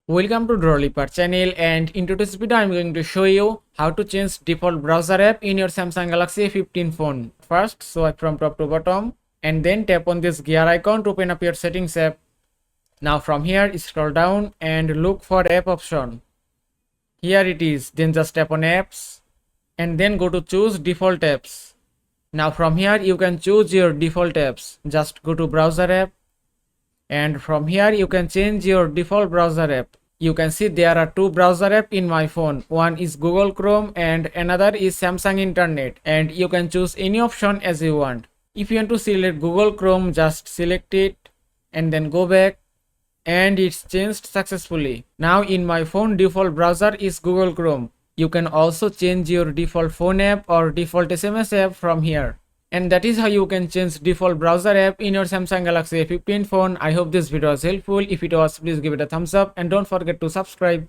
Welcome to Drolipar channel, and in today's video I'm going to show you how to change default browser app in your Samsung Galaxy A15 phone. First, swipe from top to bottom and then tap on this gear icon to open up your settings app. Now from here scroll down and look for app option. Here it is, then just tap on apps and then go to choose default apps. Now from here you can choose your default apps. Just go to browser app and from here you can change your default browser app. You can see there are two browser app in my phone. One is Google Chrome and another is Samsung Internet, and you can choose any option as you want. If you want to select Google Chrome, just select it and then go back, and it's changed successfully. Now in my phone default browser is Google Chrome. You can also change your default phone app or default SMS app from here. And that is how you can change default browser app in your Samsung Galaxy A15 phone. I hope this video was helpful. If it was, please give it a thumbs up and don't forget to subscribe.